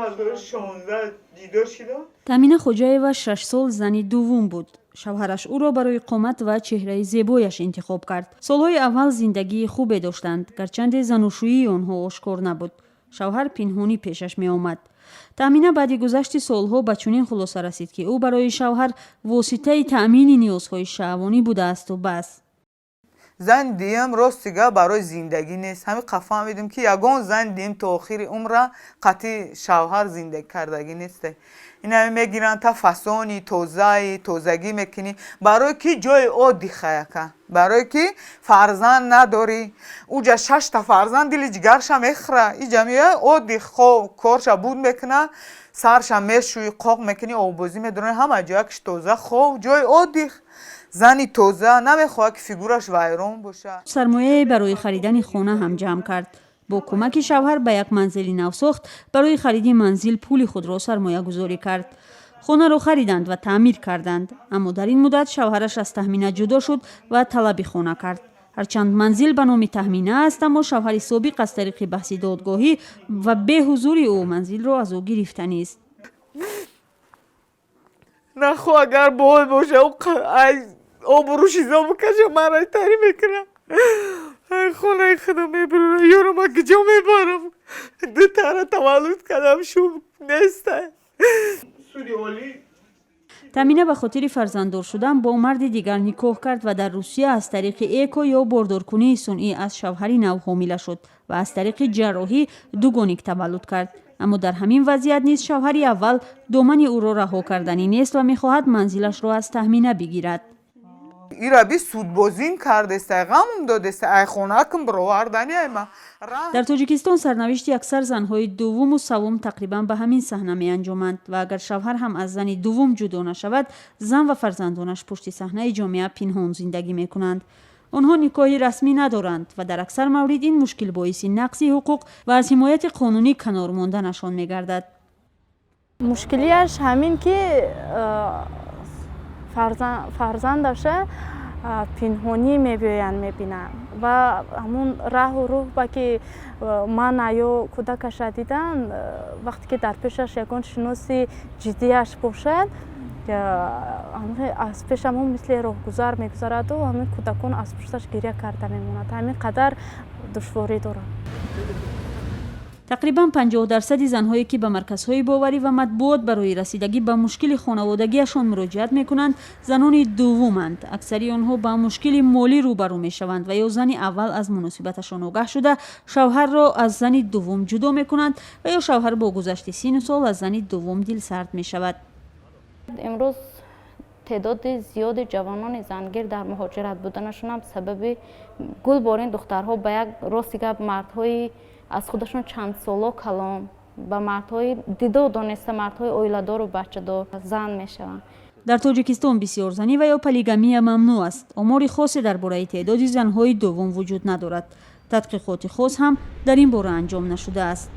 2016 دیدار شدم. تامینه خوجایوا 6 سال زنی دوم بود. شوهرش او را برای قامت و چهره زیبایش انتخاب کرد. سالهای اول زندگی خوبی داشتند گرچند زناشویی آنها آشکار نبود. شوهر پنهانی پیشش می آمد. تامینه بعد گذشت سالها به چنین خلاصه رسید که او برای شوهر واسطه تأمین نیازهای شهوانی بوده است و بس. زن دیم راستیگه برای زندگی نیست. همین قفا میدیم که یگان زن دیم تا آخر عمر قطعی شوهر زندگی کردگی نیست. این همه میگیرن تا فسانی توزگی میکنی برای که جای عادی خیکه، برای که فرزند نداری اوجا 6 تا فرزند دل جگرش میخره. این جمعیه عادی خواه کارش بود میکنه، سرش میشوی قاق میکنی، آبازی میدونه همه جا یکش توزه خواه جای عادی. زنی توزه نمیخواه که فیگورش ویران باشه. سرمایه برای خریدن خانه هم جمع کرد. با کمک شوهر به یک منزل نو ساخت. برای خرید منزل پول خود را سرمایه گذاری کرد. خانه را خریدند و تعمیر کردند. اما در این مدت شوهرش از تهمینه جدا شد و طلب خانه کرد. هرچند منزل به نام تهمینه است اما شوهر سابق از طریق بحث دادگاهی و به حضور او منزل را از او گرفتنی است. نخو اگر باید باشه آبرو چیزا بکشه من رای تری میکنم. خونه خدا میبرونه یارو ما کجا میبارم. دو تره تولد کردم شوم نیسته. سودی اولی تامینه به خاطر فرزنددار شدن با مرد دیگر نکاح کرد و در روسیه از طریق ایکو یا باردارکنی صنعی از شوهری نو حامله شد و از طریق جراحی دوگانیک تولد کرد. اما در همین وضعیت نیز شوهری اول دامن او را رها کردنی نیست و میخواهد منزلش را از تهمینه بگیرد. ای را بی سودبازین کرده است، غمم داده است، ای خونه کم برآوردنی ما. در تاجیکستان سرنوشت اکثر زنهای دوم و سوم تقریبا به همین صحنه می انجامند و اگر شوهر هم از زن دوم جدا نشود، زن و فرزندانش پشت صحنه جامعه پنهان زندگی می کنند. آنها نکاحی رسمی ندارند و در اکثر مورد این مشکل باعث نقض حقوق و از حمایت قانونی کنار ماندنشان می گردد. مشکلیش همین که فرزندش پنهانی میبینن و همون راه و روح با که من یا کودکش دیدن وقتی که در پیشش یکان شناسی جدیش باشد از پیش همون مثل راهگذر میگذارد و همین کودکان از پشتش گریه کرده میموند. همین قدر دشواری دارد. تقریبا 50% زنهایی که به مرکزهای باوری و مطبوعات برای رسیدگی به مشکل خانوادگیشان مراجعت میکنند زنان دومند. اکثری آنها با مشکل مالی روبرو میشوند و یا زن اول از مناسبتشان آگاه شده شوهر را از زن دوم جدا میکنند و یا شوهر با گذشت 30 سال از زن دوم دل سرد میشود. امروز تعداد زیاد جوانان زنگیر در مهاجرت بودنشون هم سبب گل بارین دخترها به یک راستی که مردهای از خودشون چند سالا کلام با مردهای دیده و دانسته مردهای اویله‌دار و بچه‌دار زن میشوند. در تاجیکستان بسیار زنی و یا پلیگامی ممنوع است. آمار خاصی درباره تعداد زنهای دوم وجود ندارد. تحقیقات خاص هم در این باره انجام نشده است.